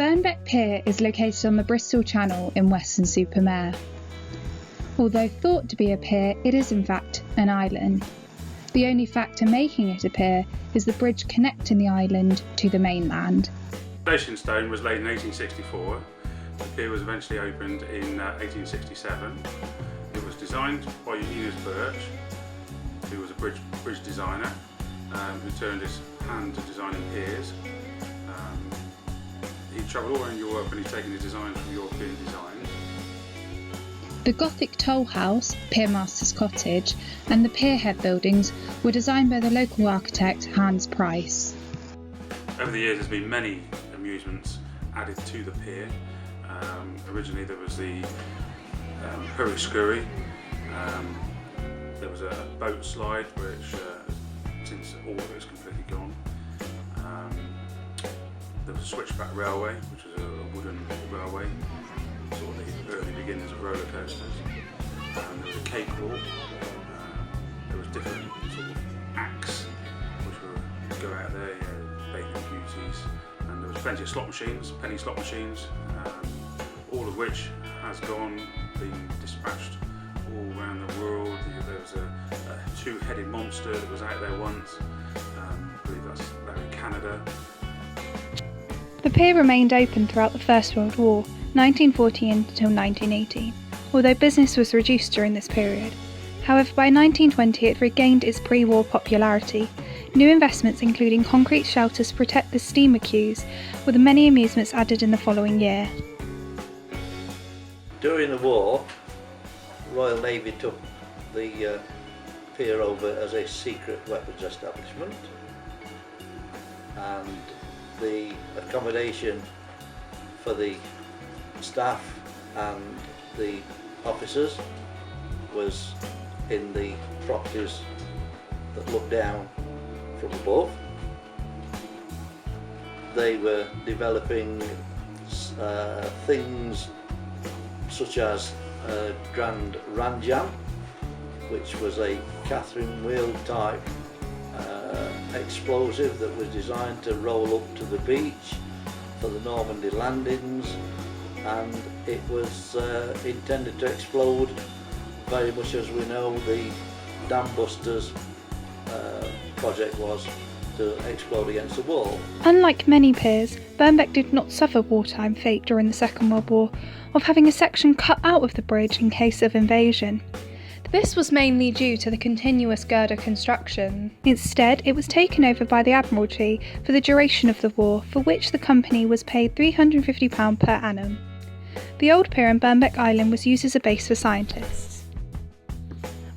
Birnbeck Pier is located on the Bristol Channel in Weston-super-Mare. Although thought to be a pier, it is in fact an island. The only factor making it a pier is the bridge connecting the island to the mainland. The foundation stone was laid in 1864. The pier was eventually opened in 1867. It was designed by Eunice Birch, who was a bridge designer, who turned his hand to designing piers. He travelled all around Europe and he's taken his designs from European designs. The Gothic toll house, Piermaster's Cottage, and the pierhead buildings were designed by the local architect Hans Price. Over the years there's been many amusements added to the pier. Originally there was the hurry scurry, there was a boat slide which since all of it is completely gone. There was a switchback railway, which was a wooden railway, sort of the early beginnings of roller coasters. There was a cakewalk. There was different sort of acts which would go out there, bacon beauties, and there was plenty of slot machines, penny slot machines, all of which has been dispatched all around the world. There was a two-headed monster that was out there once. I believe that's out in Canada. The pier remained open throughout the First World War, 1940 until 1918, although business was reduced during this period. However, by 1920 it regained its pre-war popularity. New investments including concrete shelters to protect the steamer quays, with many amusements added in the following year. During the war, Royal Navy took the pier over as a secret weapons establishment, and the accommodation for the staff and the officers was in the properties that looked down from above. They were developing things such as Grand Ranjam, which was a Catherine wheel type explosive that was designed to roll up to the beach for the Normandy landings, and it was intended to explode very much as we know the Dam Busters project was to explode against the wall. Unlike many piers, Birnbeck did not suffer wartime fate during the Second World War of having a section cut out of the bridge in case of invasion. This was mainly due to the continuous girder construction. Instead, it was taken over by the Admiralty for the duration of the war, for which the company was paid £350 per annum. The old pier in Birnbeck Island was used as a base for scientists.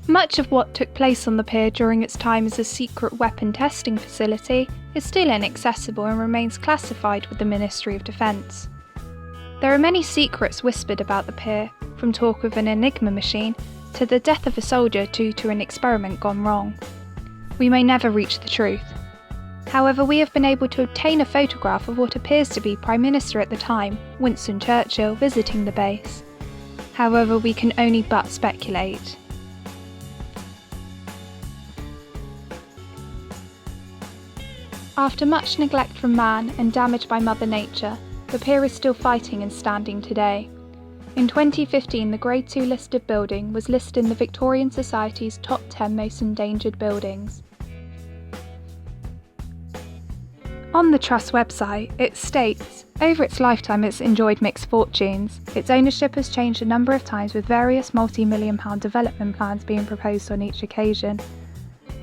Much of what took place on the pier during its time as a secret weapon testing facility is still inaccessible and remains classified with the Ministry of Defence. There are many secrets whispered about the pier, from talk of an Enigma machine to the death of a soldier due to an experiment gone wrong. We may never reach the truth. However, we have been able to obtain a photograph of what appears to be Prime Minister at the time, Winston Churchill, visiting the base. However, we can only but speculate. After much neglect from man and damage by Mother Nature, the pier is still fighting and standing today. In 2015, the Grade 2 listed building was listed in the Victorian Society's top 10 most endangered buildings. On the Trust website, it states, over its lifetime it's enjoyed mixed fortunes. Its ownership has changed a number of times, with various multi-million-pound development plans being proposed on each occasion.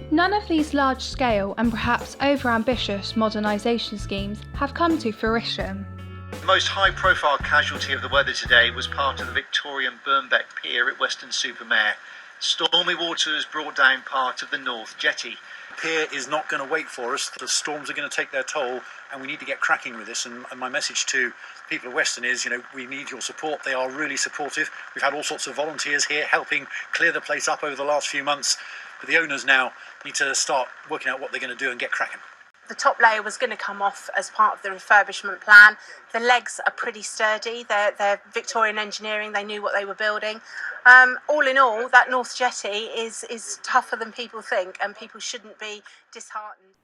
None of these large-scale and perhaps over-ambitious modernisation schemes have come to fruition. The most high-profile casualty of the weather today was part of the Victorian Birnbeck Pier at Weston-super-Mare. Stormy waters brought down part of the North Jetty. The pier is not going to wait for us. The storms are going to take their toll, and we need to get cracking with this. And my message to people of Weston is, we need your support. They are really supportive. We've had all sorts of volunteers here helping clear the place up over the last few months. But the owners now need to start working out what they're going to do and get cracking. The top layer was going to come off as part of the refurbishment plan. The legs are pretty sturdy. They're Victorian engineering. They knew what they were building. All in all, that North Jetty is tougher than people think, and people shouldn't be disheartened.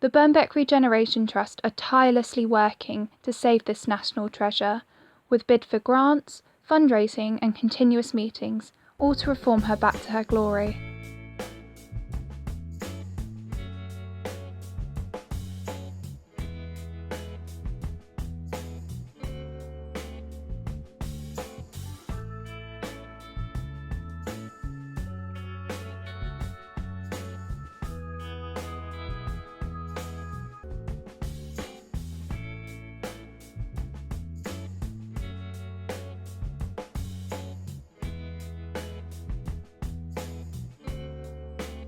The Birnbeck Regeneration Trust are tirelessly working to save this national treasure, with bid for grants, fundraising and continuous meetings, all to reform her back to her glory.